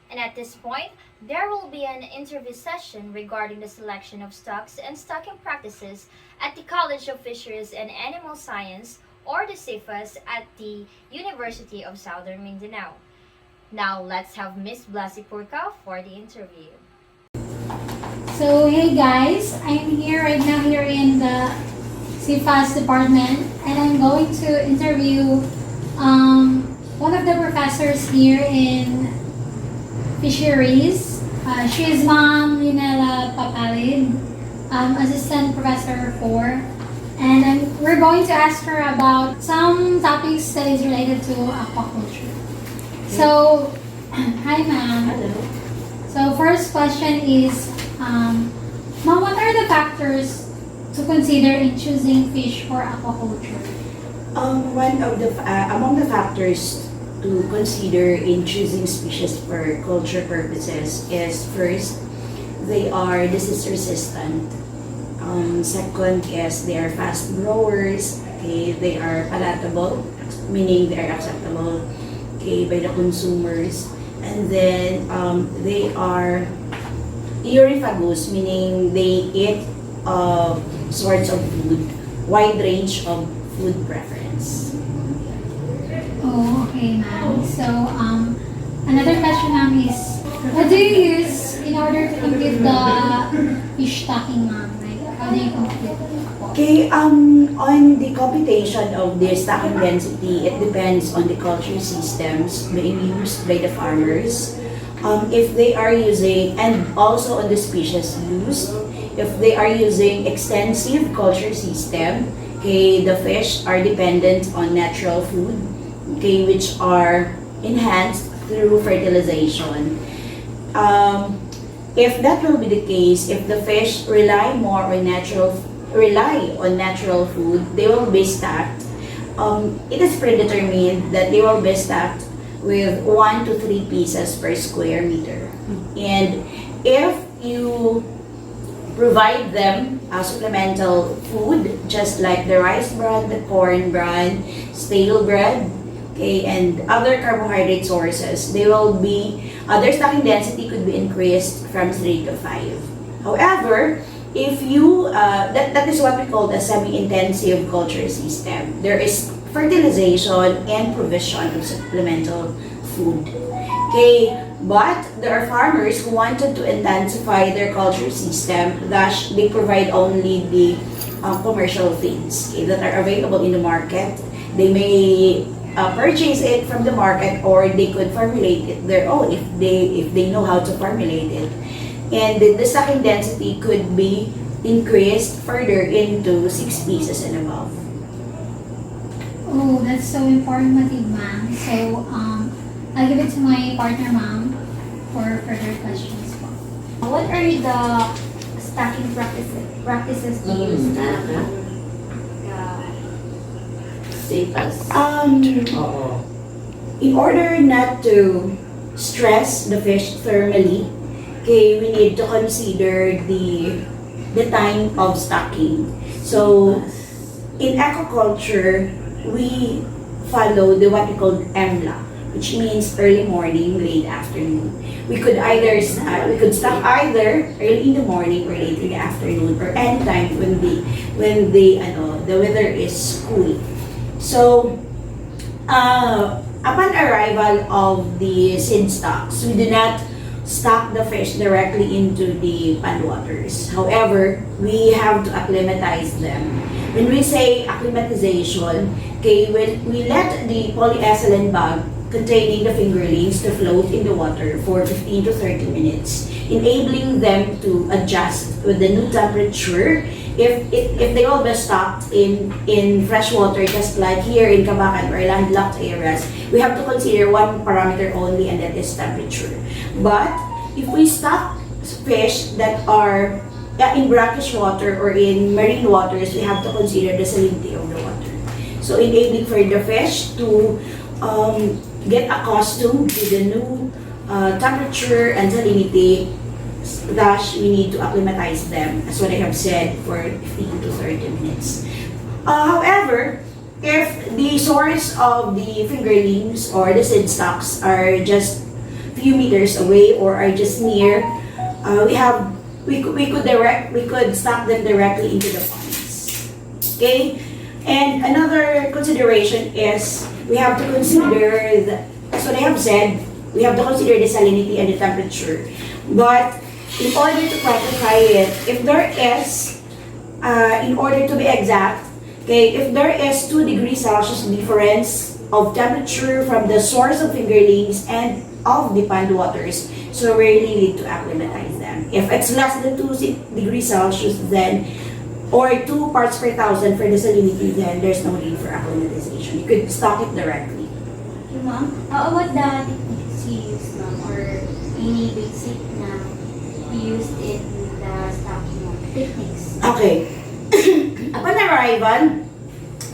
And at this point, there will be an interview session regarding the selection of stocks and stocking practices at the College of Fisheries and Animal Science, or the CIFAS, at the University of Southern Mindanao. Now let's have Miss Blasi Purka for the interview. So hey guys, I'm here right now here in the CFAS department, and I'm going to interview one of the professors here in fisheries. She is Ma'am Yunela Papalid, Assistant Professor 4. And we're going to ask her about some topics that is related to aquaculture. So, hi ma'am. Hello. So first question is, ma'am, what are the factors to consider in choosing fish for aquaculture? One of the among the factors to consider in choosing species for culture purposes is, first, they are disease resistant. Second is they are fast growers. Okay, they are palatable, meaning they are acceptable, okay, by the consumers. And then they are euryphagous, meaning they eat sorts of food, wide range of food preference. Oh, okay ma'am. So another question ma'am is, what do you use in order to compute the fish stocking ma'am? Like, how do you compute it? Okay, on the computation of the stocking density, it depends on the culture systems being used by the farmers. If they are using, and also on the species used, if they are using extensive culture system, okay, the fish are dependent on natural food, okay, which are enhanced through fertilization. If that will be the case, if the fish rely on natural food, they will be stacked. It is predetermined that they will be stacked with 1 to 3 pieces per square meter. And if you provide them supplemental food, just like the rice bran, the corn bran, stale bread, okay, and other carbohydrate sources, they will be, their stocking density could be increased from 3 to 5. However, if you, that is what we call the semi-intensive culture system. There is fertilization and provision of supplemental food. Okay, but there are farmers who wanted to intensify their culture system, thus they provide only the commercial feeds, okay, that are available in the market. They may purchase it from the market, or they could formulate it their own if they know how to formulate it. And the stocking density could be increased further into 6 pieces and above. Oh, that's so informative ma'am. So I'll give it to my partner ma'am for further questions po. What are the stocking practices to use Safest. Oo. In order not to stress the fish thermally, okay, we need to consider the time of stocking. So, in aquaculture, we follow what we call EMLA, which means early morning, late afternoon. We could stock either early in the morning or late in the afternoon, or any time when the weather is cool. So, upon arrival of the seed stocks, we do not stock the fish directly into the pond waters. However, we have to acclimatize them. When we say acclimatization, okay, we let the polyethylene bag containing the fingerlings to float in the water for 15 to 30 minutes, enabling them to adjust with the new temperature. If they all be stocked in fresh water, just like here in Kabakan or landlocked areas, we have to consider one parameter only, and that is temperature. But if we stock fish that are in brackish water or in marine waters, we have to consider the salinity of the water. So enabling for the fish to get accustomed to the new temperature and salinity. Thus, we need to acclimatize them, as what I have said, for 15 to 30 minutes. However, if the source of the fingerlings or the seed stocks are just few meters away or are just near, we could stock them directly into the ponds. Okay? And another consideration is we have to consider so they have said we have to consider the salinity and the temperature. But in order to quantify it, if there is, in order to be exact, okay, if there is 2 degrees Celsius difference of temperature from the source of fingerlings and of the pond waters, so we really need to acclimatize them. If it's less than 2 degrees Celsius, then or 2 parts per thousand for the salinity, then there's no need for acclimatization. You could stock it directly. Okay, ma'am. How about the techniques you use, ma'am, or any basic na used in the stocking techniques? Okay. Upon arrival,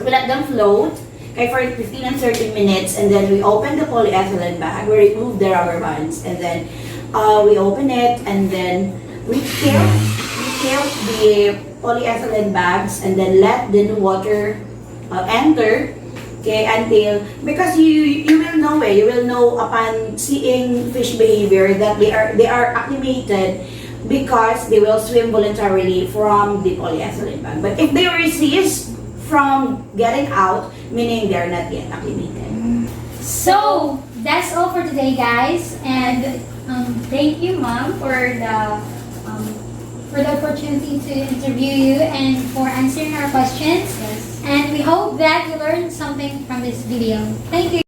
we let them float, okay, for 15 and 30 minutes, and then we open the polyethylene bag, we remove the rubber bands, and then we open it, and then we tilt the polyethylene bags, and then let the new water enter, okay, until, because you will know upon seeing fish behavior that they are acclimated because they will swim voluntarily from the polyethylene bag. But if they resist from getting out, meaning they are not yet acclimated. So that's all for today, guys, and thank you, Mom, for the opportunity to interview you and for answering our questions. Yes. And we hope that you learned something from this video. Thank you.